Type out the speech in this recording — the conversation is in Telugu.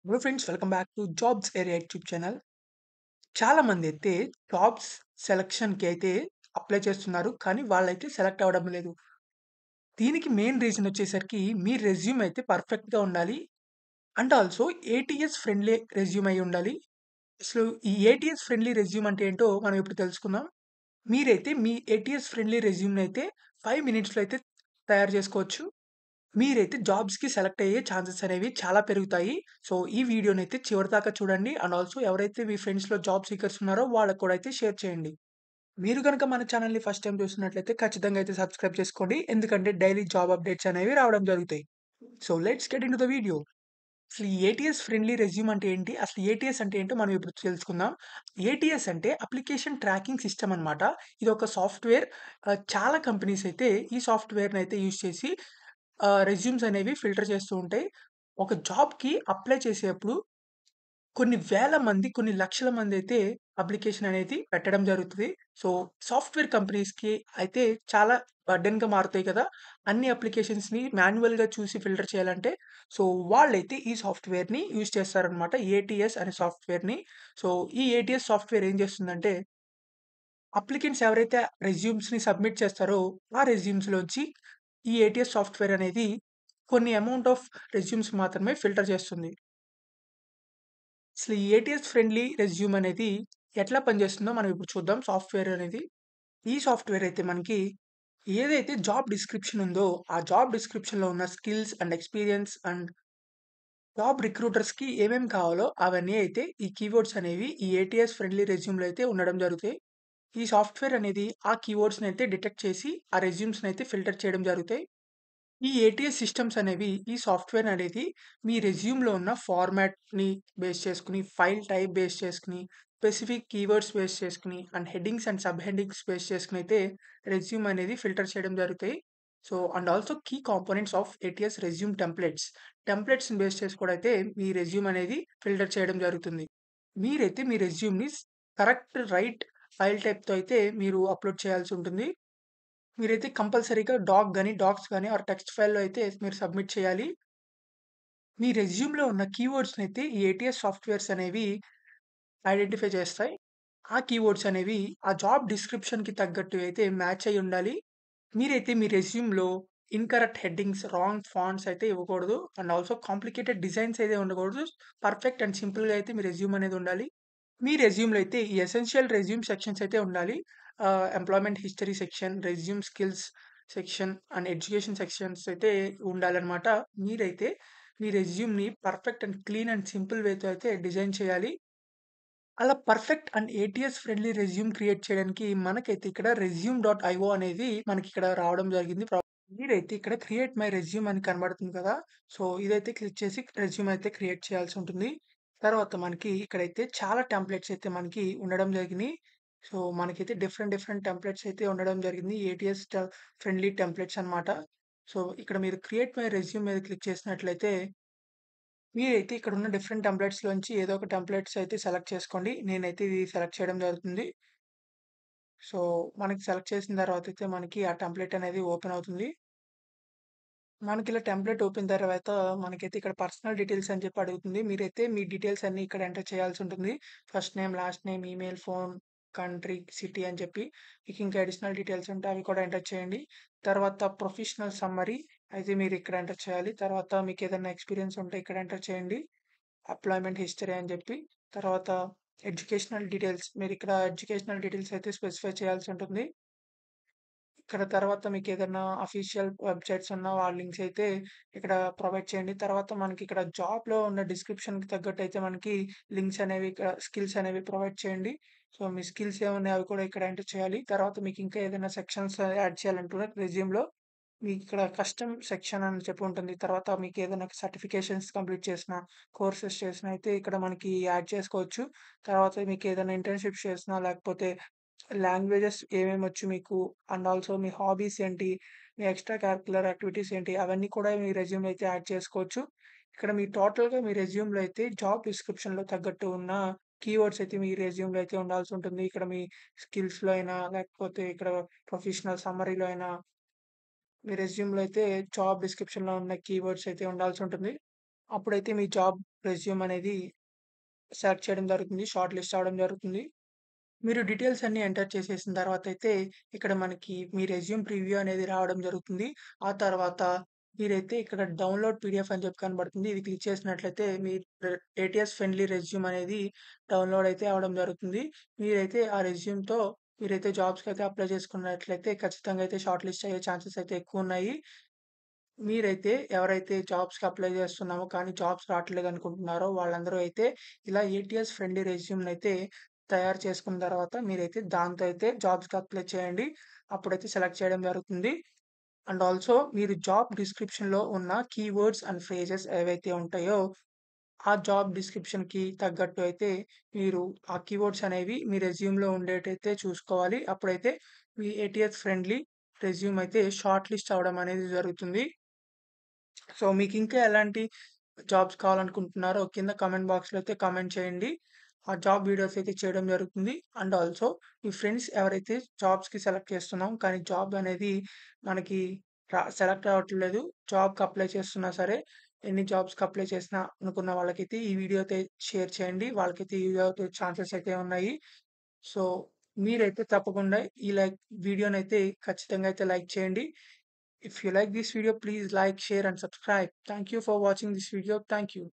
Hello friends, welcome back to jobs area YouTube channel. చాలా మంది అయితే జాబ్స్ సెలక్షన్‌కి అయితే అప్లై చేస్తున్నారు. కానీ వాళ్ళైతే సెలెక్ట్ అవ్వడం లేదు. దీనికి మెయిన్ రీజన్ వచ్చేసరికి మీ రెజ్యూమ్ అయితే పర్ఫెక్ట్‌గా ఉండాలి. And also ATS friendly resume అయి ఉండాలి. అసలు ఈ ఏటీఎస్ ఫ్రెండ్లీ రెజ్యూమ్ అంటే ఏంటో మనం ఇప్పుడు తెలుసుకుందాం. మీరైతే మీ ఏటీఎస్ ఫ్రెండ్లీ రెజ్యూమ్‌నైతే 5 మినిట్స్‌లో అయితే తయారు చేసుకోవచ్చు. మీరైతే జాబ్స్‌కి సెలెక్ట్ అయ్యే ఛాన్సెస్ అనేవి చాలా పెరుగుతాయి. సో, ఈ వీడియోనైతే చివరిదాకా చూడండి. అండ్ ఆల్సో ఎవరైతే మీ ఫ్రెండ్స్‌లో జాబ్ సీకర్స్ ఉన్నారో వాళ్ళకి కూడా అయితే షేర్ చేయండి. మీరు గనుక మన ఛానెల్‌ని ఫస్ట్ టైమ్ చూస్తున్నట్లయితే ఖచ్చితంగా అయితే సబ్స్క్రైబ్ చేసుకోండి. ఎందుకంటే డైలీ జాబ్ అప్డేట్స్ అనేవి రావడం జరుగుతాయి. So, let's get into the video. అసలు ఈ ఏటీఎస్ ఫ్రెండ్లీ రెజ్యూమ్ అంటే ఏంటి? అసలు ఏటీఎస్ అంటే ఏంటో మనం ఇప్పుడు తెలుసుకుందాం. ఏటీఎస్ అంటే అప్లికేషన్ ట్రాకింగ్ సిస్టమ్ అన్నమాట. ఇదొక సాఫ్ట్‌వేర్. చాలా కంపెనీస్ అయితే ఈ సాఫ్ట్‌వేర్‌నైతే యూజ్ చేసి రెజ్యూమ్స్ అనేవి ఫిల్టర్ చేస్తూ ఉంటాయి. ఒక జాబ్‌కి అప్లై చేసేప్పుడు కొన్ని వేల మంది, కొన్ని లక్షల మందైతే అప్లికేషన్ అనేది పెట్టడం జరుగుతది. సో, సాఫ్ట్‌వేర్ కంపెనీస్‌కి అయితే చాలా బర్డెన్‌గా మారుతాయి కదా! అన్ని అప్లికేషన్స్‌ని మాన్యువల్‌గా చూసి ఫిల్టర్ చేయాలంటే, సో, వాళ్ళైతే ఈ సాఫ్ట్‌వేర్‌ని యూజ్ చేస్తారనమాట. ఏటీఎస్ అనే సాఫ్ట్‌వేర్‌ని. సో, ఈ ఏటీఎస్ సాఫ్ట్‌వేర్ ఏం చేస్తుందంటే, అప్లికెంట్స్ ఎవరైతే రెజ్యూమ్స్‌ని సబ్మిట్ చేస్తారో, ఆ రెజ్యూమ్స్‌లోంచి ఈ ఏటీఎస్ సాఫ్ట్‌వేర్ అనేది కొన్ని అమౌంట్ ఆఫ్ రెజ్యూమ్స్ మాత్రమే ఫిల్టర్ చేస్తుంది. అసలు ఈ ఏటీఎస్ ఫ్రెండ్లీ రెజ్యూమ్ అనేది ఎట్లా పనిచేస్తుందో మనం ఇప్పుడు చూద్దాం సాఫ్ట్‌వేర్ అనేది. ఈ సాఫ్ట్‌వేర్ అయితే మనకి ఏదైతే జాబ్ డిస్క్రిప్షన్ ఉందో, ఆ జాబ్ డిస్క్రిప్షన్‌లో ఉన్న skills and experience and job రిక్రూటర్స్‌కి ఏమేమి కావాలో అవన్నీ అయితే ఈ కీవర్డ్స్ అనేవి ఈ ఏటీఎస్ ఫ్రెండ్లీ రెజ్యూమ్‌లో అయితే ఉండడం జరుగుతాయి. ఈ సాఫ్ట్‌వేర్ అనేది ఆ కీవర్డ్స్‌ని అయితే డిటెక్ట్ చేసి ఆ రెజ్యూమ్స్‌ని అయితే ఫిల్టర్ చేయడం జరుగుతాయి. ఈ ఏటీఎస్ సిస్టమ్స్ అనేవి ఈ సాఫ్ట్‌వేర్ అనేది మీ రెజ్యూమ్‌లో ఉన్న ఫార్మాట్‌ని బేస్ చేసుకొని, ఫైల్ టైప్ బేస్ చేసుకొని, స్పెసిఫిక్ కీవర్డ్స్ బేస్ చేసుకొని, and headings and sub headings base చేసుకొని అయితే రెజ్యూమ్ అనేది ఫిల్టర్ చేయడం జరుగుతాయి. So, and also key components of ATS resume templates. టెంప్లేట్స్‌ని బేస్ చేసి కూడా అయితే మీ రెజ్యూమ్ అనేది ఫిల్టర్ చేయడం జరుగుతుంది. మీరైతే మీ రెజ్యూమ్‌ని కరెక్ట్ రైట్ ఫైల్ టైప్‌తో అయితే మీరు అప్‌లోడ్ చేయాల్సి ఉంటుంది. మీరైతే కంపల్సరీగా డాక్స్ గాని ఆర్ టెక్స్ట్ ఫైల్‌లో అయితే మీరు సబ్మిట్ చేయాలి. మీ రెజ్యూమ్‌లో ఉన్న కీవర్డ్స్‌నైతే ఈ ఏటీఎస్ సాఫ్ట్‌వేర్స్ అనేవి ఐడెంటిఫై చేస్తాయి. ఆ కీవర్డ్స్ అనేవి ఆ జాబ్ డిస్క్రిప్షన్‌కి తగ్గట్టు అయితే మ్యాచ్ అయ్యి ఉండాలి. మీరైతే మీ రెజ్యూమ్‌లో ఇన్‌కరెక్ట్ హెడ్డింగ్స్, రాంగ్ ఫాంట్స్ అయితే ఇవ్వకూడదు. అండ్ ఆల్సో కాంప్లికేటెడ్ డిజైన్స్ అయితే ఉండకూడదు. పర్ఫెక్ట్ అండ్ సింపుల్‌గా అయితే మీ రెజ్యూమ్ అనేది ఉండాలి. మీ రెజ్యూమ్‌లో అయితే ఈ ఎసెన్షియల్ రెజ్యూమ్ సెక్షన్స్ అయితే ఉండాలి. Employment history section, resume skills section and education sections అయితే ఉండాలనమాట. మీరైతే మీ రెజ్యూమ్‌ని perfect and clean and simple వేతో అయితే డిజైన్ చేయాలి. అలా perfect and ATS friendly resume create చేయడానికి మనకైతే ఇక్కడ రెజ్యూమ్.ఐఓ అనేది మనకిక్కడ రావడం జరిగింది. మీరైతే ఇక్కడ క్రియేట్ మై రెజ్యూమ్ అని కనబడుతుంది కదా! సో, ఇదైతే క్లిక్ చేసి రెజ్యూమ్ అయితే క్రియేట్ చేయాల్సి ఉంటుంది. తర్వాత మనకి ఇక్కడైతే చాలా టెంప్లేట్స్ అయితే మనకి ఉండడం జరిగినియి. సో, మనకైతే డిఫరెంట్ డిఫరెంట్ టెంప్లేట్స్ అయితే ఉండడం జరిగింది. ఏటీఎస్ ఫ్రెండ్లీ టెంప్లేట్స్ అన్నమాట. సో, ఇక్కడ మీరు క్రియేట్ మై రెజ్యూమ్ మీద క్లిక్ చేసినట్లయితే మీరైతే ఇక్కడున్న డిఫరెంట్ టెంప్లేట్స్‌లోంచి ఏదో ఒక టెంప్లేట్స్ అయితే సెలెక్ట్ చేసుకోండి. నేనైతే ఇది సెలెక్ట్ చేయడం జరుగుతుంది. సో, మనకి సెలెక్ట్ చేసిన తర్వాతయితే మనకి ఆ టెంప్లేట్ అనేది ఓపెన్ అవుతుంది. మనకిలా టెంప్లేట్ ఓపెన్ తర్వాత మనకైతే ఇక్కడ పర్సనల్ డీటెయిల్స్ అని చెప్పి అడుగుతుంది. మీరైతే మీ డీటెయిల్స్ అన్నీ ఇక్కడ ఎంటర్ చేయాల్సుంటుంది. First name, last name, email, phone, country, city అని చెప్పి మీకు ఇంకా అడిషనల్ డీటెయిల్స్ ఉంటే అవి కూడా ఎంటర్ చేయండి. తర్వాత ప్రొఫెషనల్ సమ్మరీ అయితే మీరు ఇక్కడ ఎంటర్ చేయాలి. తర్వాత మీకేదైనా ఎక్స్‌పీరియన్స్ ఉంటే ఇక్కడ ఎంటర్ చేయండి. ఎంప్లాయ్‌మెంట్ హిస్టరీ అని చెప్పి. తర్వాత ఎడ్యుకేషనల్ డీటెయిల్స్ మీరిక్కడ ఎడ్యుకేషనల్ డీటెయిల్స్ అయితే స్పెసిఫై చేయాల్సుంటుంది. ఇక్కడ తర్వాత మీకేదన్నా అఫీషియల్ వెబ్‌సైట్స్ ఉన్న వాళ్ళ లింక్స్ అయితే ఇక్కడ ప్రొవైడ్ చేయండి. తర్వాత మనకిక్కడ జాబ్‌లో ఉన్న డిస్క్రిప్షన్‌కి తగ్గట్టయితే మనకి లింక్స్ అనేవి ఇక్కడ స్కిల్స్ అనేవి ప్రొవైడ్ చేయండి. సో, మీ స్కిల్స్ ఏమున్నాయో అవి కూడా ఇక్కడ ఎంటర్ చేయాలి. తర్వాత మీకింకా ఏదైనా సెక్షన్స్ యాడ్ చేయాలంటే రెజ్యూమ్‌లో మీకిక్కడ కస్టమ్ సెక్షన్ అని చెప్పి ఉంటుంది. తర్వాత మీకేదైనా సర్టిఫికేషన్స్ కంప్లీట్ చేసిన, కోర్సెస్ చేసినా అయితే ఇక్కడ మనకి యాడ్ చేసుకోవచ్చు. తర్వాత మీకేదైనా ఇంటర్న్‌షిప్స్ చేసినా లేకపోతే లాంగ్వేజెస్ ఏమేమొచ్చు మీకు అండ్ ఆల్సో మీ హాబీస్ ఏంటి? మీ ఎక్స్‌ట్రా కరిక్యులర్ యాక్టివిటీస్ ఏంటి? అవన్నీ కూడా మీ రెజ్యూమ్‌లో అయితే యాడ్ చేసుకోవచ్చు. ఇక్కడ మీ టోటల్‌గా మీ రెజ్యూమ్‌లో అయితే జాబ్ డిస్క్రిప్షన్‌లో తగ్గట్టు ఉన్న కీవర్డ్స్ అయితే మీ రెజ్యూమ్‌లో అయితే ఉండాల్సుంటుంది. ఇక్కడ మీ స్కిల్స్‌లో అయినా, లేకపోతే ఇక్కడ ప్రొఫెషనల్ సమ్మరీలో అయినా, మీ రెజ్యూమ్‌లో అయితే జాబ్ డిస్క్రిప్షన్‌లో ఉన్న కీవర్డ్స్ అయితే ఉండాల్సుంటుంది. అప్పుడైతే మీ జాబ్ రెజ్యూమ్ అనేది సెలెక్ట్ చేయడం జరుగుతుంది. షార్ట్ లిస్ట్ అవ్వడం జరుగుతుంది. మీరు డీటెయిల్స్ అన్నీ ఎంటర్ చేసేసిన తర్వాతయితే, ఇక్కడ మనకి మీ రెజ్యూమ్ ప్రివ్యూ అనేది రావడం జరుగుతుంది. ఆ తర్వాత మీరైతే ఇక్కడ డౌన్‌లోడ్ పీడీఎఫ్ అని చెప్పి కనబడుతుంది. ఇది క్లిక్ చేసినట్లయితే మీ ఏటీఎస్ ఫ్రెండ్లీ రెజ్యూమ్ అనేది డౌన్‌లోడ్ అయితే అవ్వడం జరుగుతుంది. మీరైతే ఆ రెజ్యూమ్‌తో మీరైతే జాబ్స్‌కైతే అప్లై చేసుకున్నట్లయితే ఖచ్చితంగా అయితే షార్ట్ లిస్ట్ అయ్యే ఛాన్సెస్ అయితే ఎక్కువున్నాయి. మీరైతే ఎవరైతే జాబ్స్‌కి అప్లై చేస్తున్నామో కానీ జాబ్స్ రావట్లేదనుకుంటున్నారో వాళ్ళందరూ అయితే ఇలా ఏటీఎస్ ఫ్రెండ్లీ రెజ్యూమ్‌నైతే తయారు చేసుకున్న తర్వాత మీరైతే దాంతో అయితే జాబ్స్‌కి అప్లై చేయండి. అప్పుడైతే సెలెక్ట్ చేయడం జరుగుతుంది. అండ్ ఆల్సో మీరు జాబ్ డిస్క్రిప్షన్‌లో ఉన్న కీవర్డ్స్ అండ్ ఫ్రేజెస్ ఏవైతే ఉంటాయో, ఆ జాబ్ డిస్క్రిప్షన్‌కి తగ్గట్టు అయితే మీరు ఆ కీవర్డ్స్ అనేవి మీ రెజ్యూమ్‌లో ఉండేటైతే చూసుకోవాలి. అప్పుడైతే మీ ఏటీఎస్ ఫ్రెండ్లీ రెజ్యూమ్ అయితే షార్ట్ లిస్ట్ అవ్వడం అనేది జరుగుతుంది. సో, మీకింకా ఎలాంటి జాబ్స్ కావాలనుకుంటున్నారో కింద కామెంట్ బాక్స్‌లో అయితే కామెంట్ చేయండి. ఆ జాబ్ వీడియోస్ అయితే చేయడం జరుగుతుంది. అండ్ ఆల్సో మీ ఫ్రెండ్స్ ఎవరైతే జాబ్స్‌కి సెలెక్ట్ చేస్తున్నాం. కానీ జాబ్ అనేది మనకి సెలెక్ట్ అవ్వట్లేదు. జాబ్‌కి అప్లై చేస్తున్నా సరే, ఎన్ని జాబ్స్‌కి అప్లై చేసినా అనుకున్న వాళ్ళకైతే ఈ వీడియో అయితే షేర్ చేయండి. వాళ్ళకైతే యూజ్ అవుతే ఛాన్సెస్ అయితే ఉన్నాయి. సో, మీరైతే తప్పకుండా ఈ వీడియోనైతే ఖచ్చితంగా అయితే లైక్ చేయండి. If you like this video, please like, share and subscribe. Thank you for watching this video. Thank you.